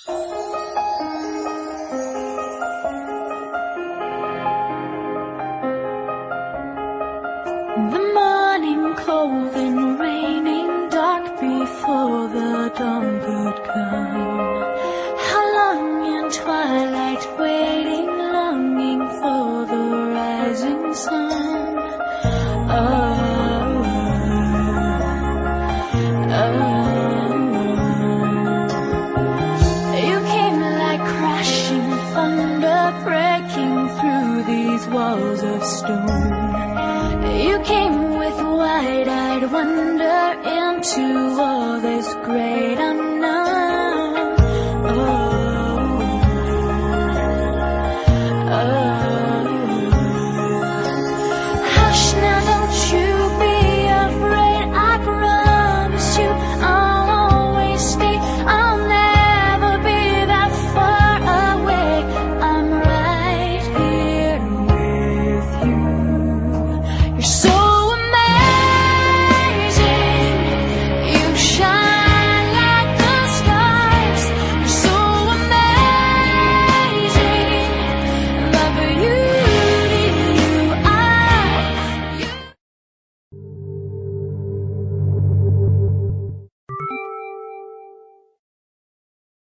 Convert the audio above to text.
The morning cold and raining, dark before the dawn could come. How long in twilight waiting, longing for the rising sun. You came like crashing thunder, breaking through these walls of stone. You came with wide-eyed wonder into all this great unknown.